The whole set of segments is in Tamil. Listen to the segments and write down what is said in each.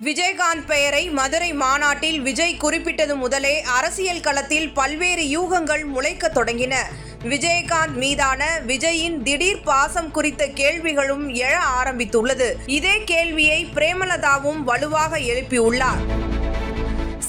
விஜயகாந்த் பெயரை மதுரை மாநாட்டில் விஜய் குறிப்பிட்டது முதலே அரசியல் களத்தில் பல்வேறு யூகங்கள் முளைக்கத் தொடங்கின. விஜயகாந்த் மீதான விஜயின் திடீர் பாசம் குறித்த கேள்விகளும் எழ ஆரம்பித்துள்ளது. இதே கேள்வியை பிரேமலதாவும் வலுவாக எழுப்பியுள்ளார்.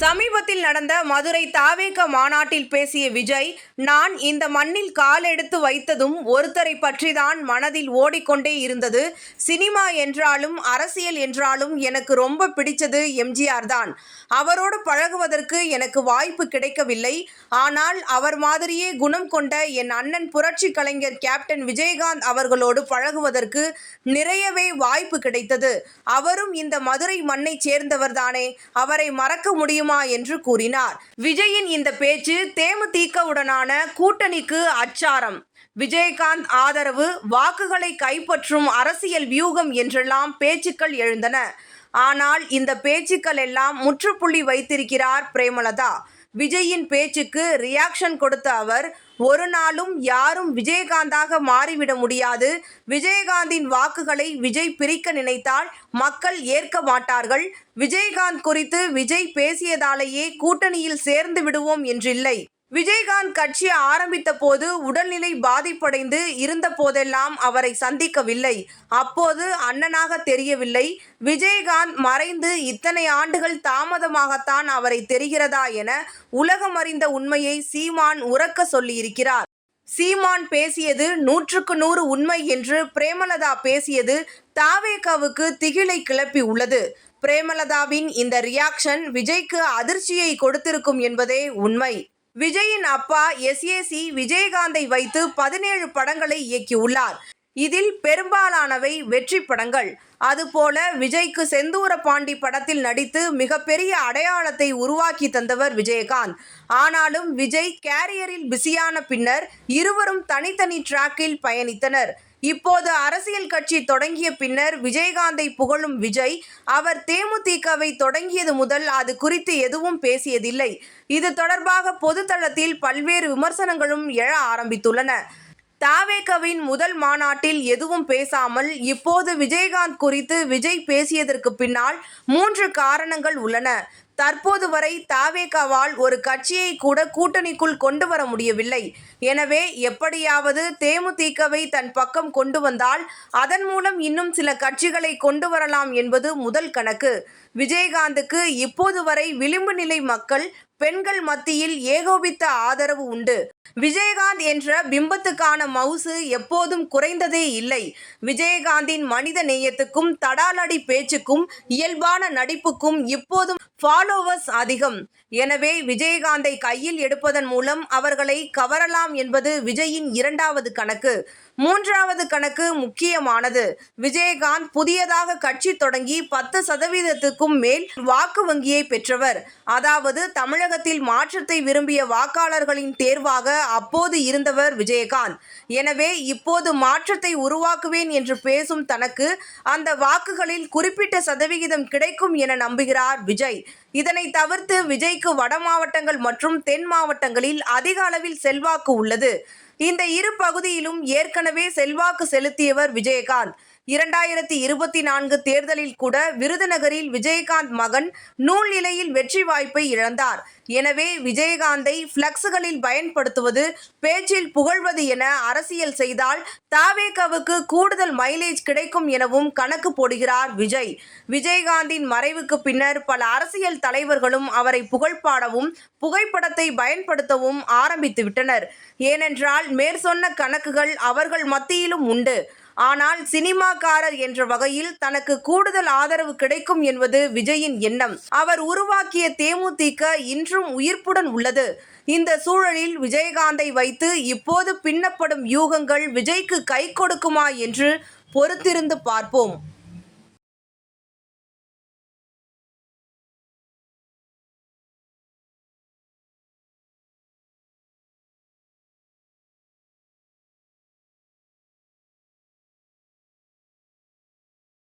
சமீபத்தில் நடந்த மதுரை தாவேக மாநாட்டில் பேசிய விஜய், நான் இந்த மண்ணில் காலெடுத்து வைத்ததும் ஒருத்தரை பற்றிதான் மனதில் ஓடிக்கொண்டே இருந்தது. சினிமா என்றாலும் அரசியல் என்றாலும் எனக்கு ரொம்ப பிடிச்சது எம்ஜிஆர் தான். அவரோடு பழகுவதற்கு எனக்கு வாய்ப்பு கிடைக்கவில்லை. ஆனால் அவர் மாதிரியே குணம் கொண்ட என் அண்ணன் புரட்சி கலைஞர் கேப்டன் விஜயகாந்த் அவர்களோடு பழகுவதற்கு நிறையவே வாய்ப்பு கிடைத்தது. அவரும் இந்த மதுரை மண்ணை சேர்ந்தவர்தானே, அவரை மறக்க முடியுமா என்று கூறினார். விஜயின் இந்த பேச்சு தேமுதிகவுடனான கூட்டணிக்கு அச்சாரம். விஜயகாந்த் ஆதரவு, வாக்குகளை கைப்பற்றும் அரசியல் வியூகம் என்றெல்லாம் பேச்சுக்கள் எழுந்தன. ஆனால் இந்த பேச்சுக்கள் எல்லாம் முற்றுப்புள்ளி வைத்திருக்கிறார் பிரேமலதா. விஜயின் பேச்சுக்கு ரியாக்ஷன் கொடுத்த அவர், ஒரு நாளும் யாரும் விஜயகாந்தாக மாறிவிட முடியாது. விஜயகாந்தின் வாக்குகளை விஜய் பிரிக்க நினைத்தால் மக்கள் ஏற்க மாட்டார்கள். விஜயகாந்த் குறித்து விஜய் பேசியதாலேயே கூட்டணியில் சேர்ந்து விடுவோம் என்றில்லை. விஜயகாந்த் கட்சி ஆரம்பித்த போது உடல்நிலை பாதிப்படைந்து இருந்த போதெல்லாம் அவரை சந்திக்கவில்லை. அப்போது அண்ணனாக தெரியவில்லை. விஜயகாந்த் மறைந்து இத்தனை ஆண்டுகள் தாமதமாகத்தான் அவரை தெரிகிறதா என உலகம் அறிந்த உண்மையை சீமான் உரக்க சொல்லியிருக்கிறார். சீமான் பேசியது 100க்கு 100 உண்மை என்று பிரேமலதா பேசியது தாவேகாவுக்கு திகிலை கிளப்பி உள்ளது. பிரேமலதாவின் இந்த ரியாக்ஷன் விஜய்க்கு அதிர்ச்சியை கொடுத்திருக்கும் என்பதே உண்மை. விஜயின் அப்பா எஸ்ஏசி விஜயகாந்தை வைத்து 17 படங்களை இயக்கியுள்ளார். இதில் பெரும்பாலானவை வெற்றி படங்கள். அதுபோல விஜய்க்கு செந்தூர பாண்டி படத்தில் நடித்து மிகப்பெரிய அடையாளத்தை உருவாக்கி தந்தவர் விஜயகாந்த். ஆனாலும் விஜய் கேரியரில் பிஸியான பின்னர் இருவரும் தனித்தனி டிராக்கில் பயணித்தனர். இப்போது அரசியல் கட்சி தொடங்கிய பின்னர் விஜயகாந்தை புகழும் விஜய், அவர் தேமுதிகவை தொடங்கியது முதல் அது குறித்து எதுவும் பேசியதில்லை. இது தொடர்பாக பொதுத்தளத்தில் பல்வேறு விமர்சனங்களும் எழ ஆரம்பித்துள்ளன. தாவேகவின் முதல் மாநாட்டில் எதுவும் பேசாமல் இப்போது விஜயகாந்த் குறித்து விஜய் பேசியதற்கு பின்னால் 3 காரணங்கள் உள்ளன. தற்போது வரை தாவேகாவால் ஒரு கட்சியை கூட கூட்டணிக்குள் கொண்டு வர முடியவில்லை. எனவே எப்படியாவது தேமுதிகவை தன் பக்கம் கொண்டு வந்தால் அதன் மூலம் இன்னும் சில கட்சிகளை கொண்டு வரலாம் என்பது முதல் கணக்கு. விஜயகாந்துக்கு இப்போது வரை விளிம்பு நிலை மக்கள், பெண்கள் மத்தியில் ஏகோபித்த ஆதரவு உண்டு. விஜயகாந்த் என்ற பிம்பத்துக்கான மவுசு எப்போதும் குறைந்ததே இல்லை. விஜயகாந்தின் மனித நேயத்துக்கும் தடாலடி பேச்சுக்கும் இயல்பான நடிப்புக்கும் இப்போதும் ஃபாலோவர்ஸ் அதிகம். எனவே விஜயகாந்தை கையில் எடுப்பதன் மூலம் அவர்களை கவரலாம் என்பது விஜயின் 2வது கணக்கு. 3வது கணக்கு முக்கியமானது. விஜயகாந்த் புதியதாக கட்சி தொடங்கி 10%க்கும் மேல் வாக்கு வங்கியை பெற்றவர். அதாவது தமிழகத்தில் மாற்றத்தை விரும்பிய வாக்காளர்களின் தேர்வாக அப்போது இருந்தவர் விஜயகாந்த். எனவே இப்போது மாற்றத்தை உருவாக்குவேன் என்று பேசும் தனக்கு அந்த வாக்குகளில் குறிப்பிட்ட சதவிகிதம் கிடைக்கும் என நம்புகிறார் விஜய். இதனை தவிர்த்து விஜய்க்கு வட மாவட்டங்கள் மற்றும் தென் மாவட்டங்களில் அதிக அளவில் செல்வாக்கு உள்ளது. இந்த இரு பகுதியிலும் ஏற்கனவே செல்வாக்கு செலுத்தியவர் விஜயகாந்த். 2024 தேர்தலில் கூட விருதுநகரில் விஜயகாந்த் மகன் நூல் நிலையில் வெற்றி வாய்ப்பை இழந்தார். எனவே விஜயகாந்தை பிளக்ஸ்களில் பயன்படுத்துவது, பேச்சில் புகழ்வது என அரசியல் செய்தால் தாவேகாவுக்கு கூடுதல் மைலேஜ் கிடைக்கும் எனவும் கணக்கு போடுகிறார் விஜய். விஜயகாந்தின் மறைவுக்கு பின்னர் பல அரசியல் தலைவர்களும் அவரை புகழ்பாடவும் புகைப்படத்தை பயன்படுத்தவும் ஆரம்பித்துவிட்டனர். ஏனென்றால் மேற்சொன்ன கணக்குகள் அவர்கள் மத்தியிலும் உண்டு. ஆனால் சினிமாக்காரர் என்ற வகையில் தனக்கு கூடுதல் ஆதரவு கிடைக்கும் என்பது விஜயின் எண்ணம். அவர் உருவாக்கிய தேமுதிக இன்றும் உயிர்ப்புடன் உள்ளது. இந்த சூழலில் விஜயகாந்தை வைத்து இப்போது பின்னப்படும் யூகங்கள் விஜய்க்கு கை கொடுக்குமா என்று பொறுத்திருந்து பார்ப்போம்.